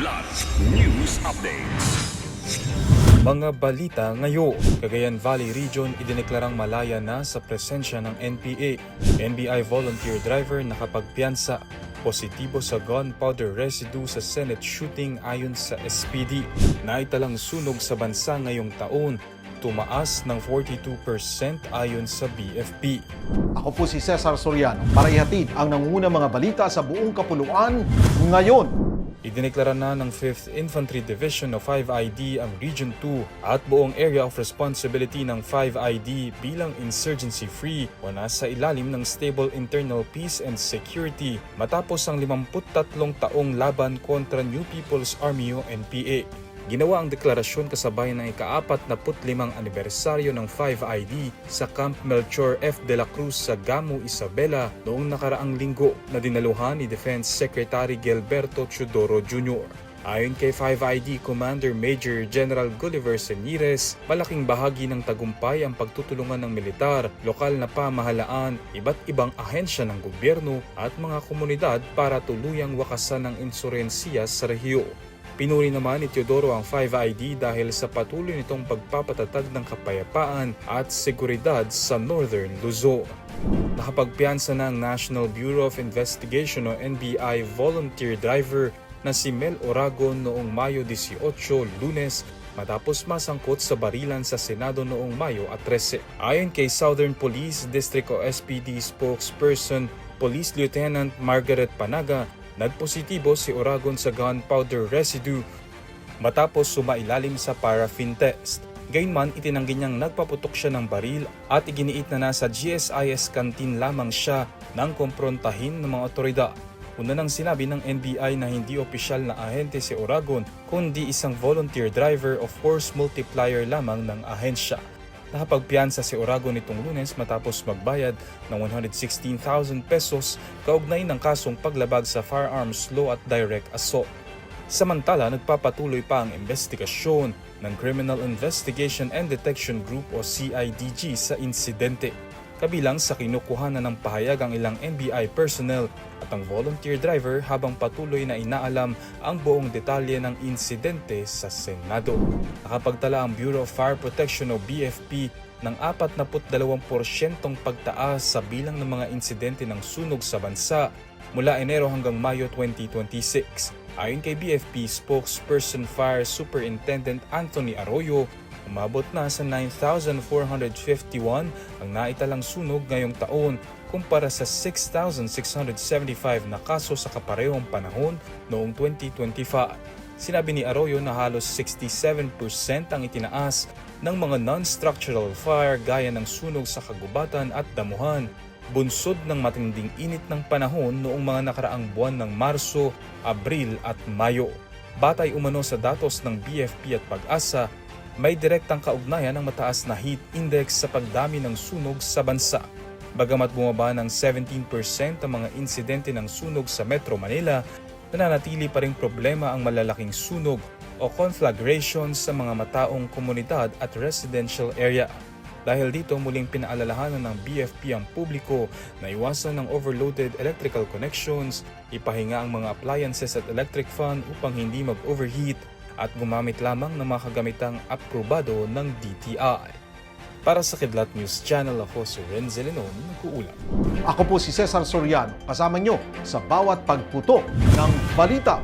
Kidlat News Updates. Mga balita ngayon, Cagayan Valley Region idineklarang malaya na sa presensya ng NPA. NBI volunteer driver nakapagpiyansa. Positibo sa gunpowder residue sa Senate shooting ayon sa SPD. Naitalang sunog sa bansa ngayong taon, tumaas ng 42% ayon sa BFP. Ako po si Cesar Soriano para ihatid ang nangungunang mga balita sa buong kapuluan ngayon. Idineklara na ng 5th Infantry Division of 5ID ang Region 2 at buong area of responsibility ng 5ID bilang insurgency-free o nasa ilalim ng stable internal peace and security matapos ang 53 taong laban kontra New People's Army o NPA. Ginawa ang deklarasyon kasabay ng ika-45 anibersaryo ng 5ID sa Camp Melchor F. de la Cruz sa Gamo, Isabela noong nakaraang linggo na dinaluhan ni Defense Secretary Gilberto Teodoro Jr. Ayon kay 5ID Commander Major General Gulliver Senires, malaking bahagi ng tagumpay ang pagtutulungan ng militar, lokal na pamahalaan, iba't ibang ahensya ng gobyerno at mga komunidad para tuluyang wakasan ng insurensiya sa rehiyon. Pinuri naman ni Teodoro ang 5ID dahil sa patuloy nitong pagpapatatag ng kapayapaan at seguridad sa Northern Luzon. Nakapagpiyansa na ang National Bureau of Investigation o NBI volunteer driver na si Mel Oragon noong Mayo 18, Lunes, matapos masangkot sa barilan sa Senado noong Mayo 13. Ayon kay Southern Police District o SPD spokesperson, Police Lieutenant Margaret Panaga, nagpositibo si Oragon sa gunpowder residue matapos sumailalim sa paraffin test. Gayunman, itinanggi niyang nagpaputok siya ng baril at iginiit na nasa GSIS canteen lamang siya nang komprontahin ng mga otoridad. Una nang sinabi ng NBI na hindi opisyal na ahente si Oragon kundi isang volunteer driver o force multiplier lamang ng ahensya. Nakapagpiyansa si Oragon nitong Lunes matapos magbayad ng 116,000 pesos kaugnay ng kasong paglabag sa firearms law at direct assault. Samantala, nagpapatuloy pa ang investigasyon ng Criminal Investigation and Detection Group o CIDG sa insidente. Kabilang sa kinukuhanan ng pahayag ang ilang NBI personnel at ang volunteer driver habang patuloy na inaalam ang buong detalye ng insidente sa Senado. Nakapagtala ang Bureau of Fire Protection o BFP ng 42% pagtaas sa bilang ng mga insidente ng sunog sa bansa mula Enero hanggang Mayo 2026. Ayon kay BFP spokesperson Fire Superintendent Anthony Arroyo, umabot na sa 9,451 ang naitalang sunog ngayong taon kumpara sa 6,675 na kaso sa kaparehong panahon noong 2025. Sinabi ni Arroyo na halos 67% ang itinaas ng mga non-structural fire gaya ng sunog sa kagubatan at damuhan, bunsod ng matinding init ng panahon noong mga nakaraang buwan ng Marso, Abril at Mayo. Batay umano sa datos ng BFP at Pag-asa, may direktang kaugnayan ng mataas na heat index sa pagdami ng sunog sa bansa. Bagamat bumaba ng 17% ang mga insidente ng sunog sa Metro Manila, nananatili pa ring problema ang malalaking sunog o conflagrations sa mga mataong komunidad at residential area. Dahil dito, muling pinaalalahanan ng BFP ang publiko na iwasan ng overloaded electrical connections, ipahinga ang mga appliances at electric fan upang hindi mag-overheat, at gumamit lamang ng mga kagamitang aprobado ng DTI. Para sa Kidlat News Channel, ako si Renzel Lenon, nag-uulat. Ako po si Cesar Soriano, kasama nyo sa bawat pagputo ng balita.